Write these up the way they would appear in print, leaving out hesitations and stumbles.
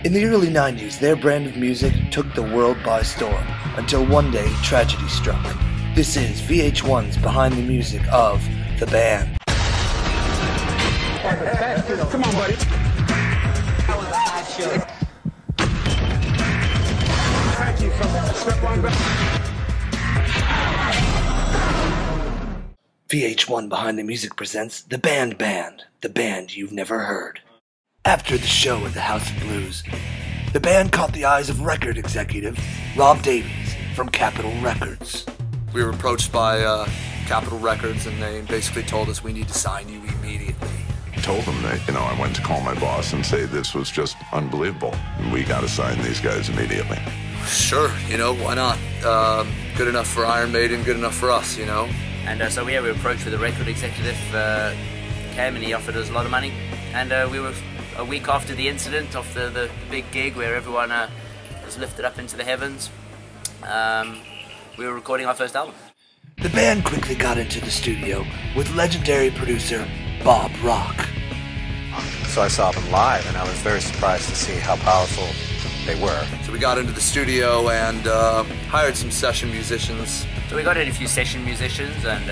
In the early 90s, their brand of music took the world by storm, until one day tragedy struck. This is VH1's Behind the Music of The Band. Come on, buddy. Thank you. Step on back. VH1 Behind the Music presents The Band, the band you've never heard. After the show at the House of Blues, the band caught the eyes of record executive Rob Davies from Capitol Records. We were approached by Capitol Records, and they basically told us we need to sign you immediately. I told them that, I went to call my boss and say this was just unbelievable, and we got to sign these guys immediately. Sure, why not? Good enough for Iron Maiden, good enough for us, And so we were approached with a record executive, came and he offered us a lot of money, and we were a week after the incident of the big gig where everyone was lifted up into the heavens. We were recording our first album. The band quickly got into the studio with legendary producer Bob Rock. So I saw them live, and I was very surprised to see how powerful they were. So we got into the studio and hired some session musicians. So we got in a few session musicians, and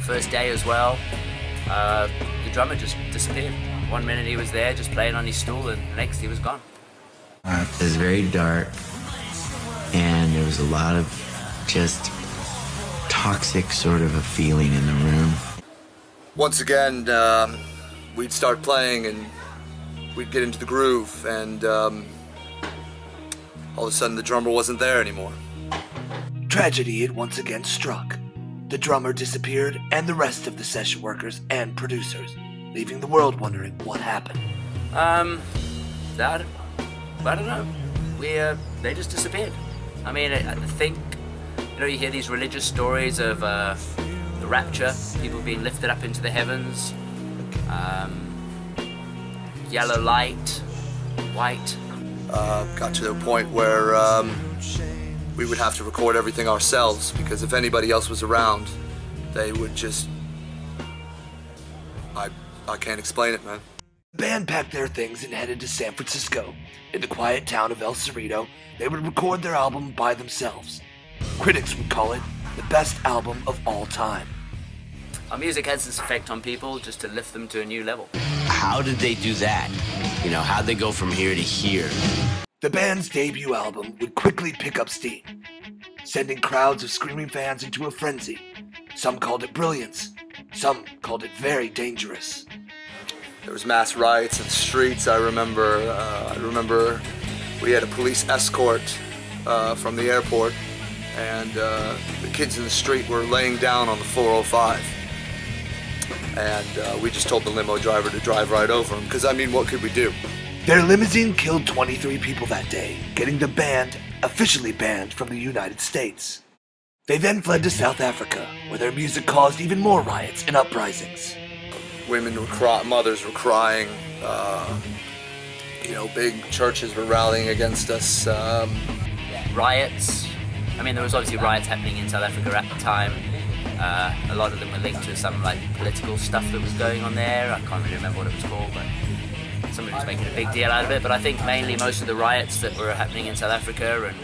first day as well, the drummer just disappeared. One minute he was there just playing on his stool, and the next he was gone. It was very dark, and there was a lot of just toxic sort of a feeling in the room. Once again, we'd start playing and we'd get into the groove, and all of a sudden the drummer wasn't there anymore. Tragedy had once again struck. The drummer disappeared, and the rest of the session workers and producers, leaving the world wondering what happened. I don't know. They just disappeared. I mean, I think, you hear these religious stories of the rapture, people being lifted up into the heavens, yellow light, white. Got to the point where we would have to record everything ourselves, because if anybody else was around, they would just... I can't explain it, man. The band packed their things and headed to San Francisco. In the quiet town of El Cerrito, they would record their album by themselves. Critics would call it the best album of all time. Our music has this effect on people just to lift them to a new level. How did they do that? How'd they go from here to here? The band's debut album would quickly pick up steam, sending crowds of screaming fans into a frenzy. Some called it brilliance, some called it very dangerous. There was mass riots in the streets. I remember we had a police escort from the airport, and the kids in the street were laying down on the 405. And we just told the limo driver to drive right over them, because what could we do? Their limousine killed 23 people that day, getting the band officially banned from the United States. They then fled to South Africa, where their music caused even more riots and uprisings. Women were crying, mothers were crying, big churches were rallying against us. Riots. There was obviously riots happening in South Africa at the time. A lot of them were linked to some political stuff that was going on there. I can't really remember what it was called, but somebody was making a big deal out of it. But I think mainly most of the riots that were happening in South Africa and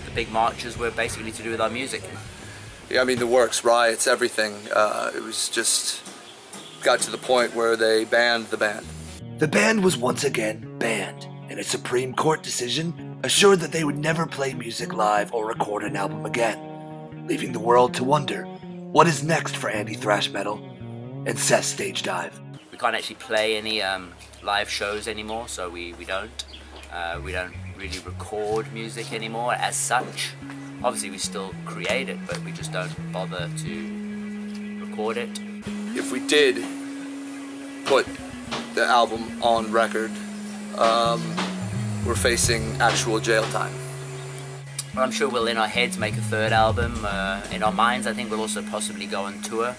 the big marches were basically to do with our music. Yeah, the works, riots, everything. It was just got to the point where they banned the band. The band was once again banned, and a Supreme Court decision assured that they would never play music live or record an album again, leaving the world to wonder what is next for Andy Thrash Metal and Seth's Stage Dive. We can't actually play any live shows anymore, so we don't. We don't really record music anymore as such. Obviously we still create it, but we just don't bother to record it. If we did put the album on record, we're facing actual jail time. Well, I'm sure we'll in our heads make a third album. In our minds, I think we'll also possibly go on tour.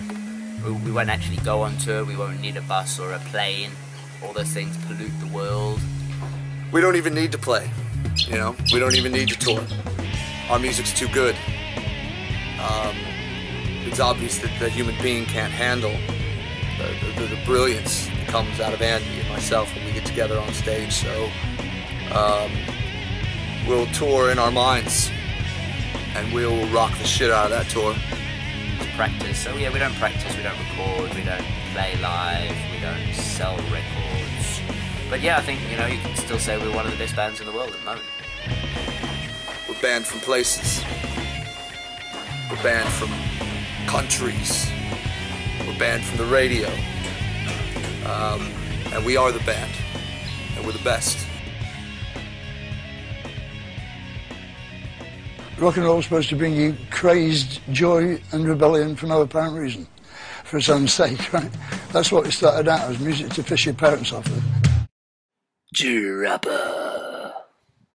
We won't actually go on tour, we won't need a bus or a plane. All those things pollute the world. We don't even need to play, we don't even need to tour. Our music's too good. It's obvious that the human being can't handle the brilliance that comes out of Andy and myself when we get together on stage, so We'll tour in our minds, and we'll rock the shit out of that tour. Practice. So yeah, we don't practice, we don't record, we don't play live, we don't sell records. But yeah, I think, you know, you can still say we're one of the best bands in the world at the moment. We're banned from places. We're banned from countries. We're banned from the radio. And we are the band. And we're the best. Rock and roll is supposed to bring you crazed joy and rebellion for no apparent reason, for its own sake, right? That's what it started out as, music to piss your parents off with. Drop 'em.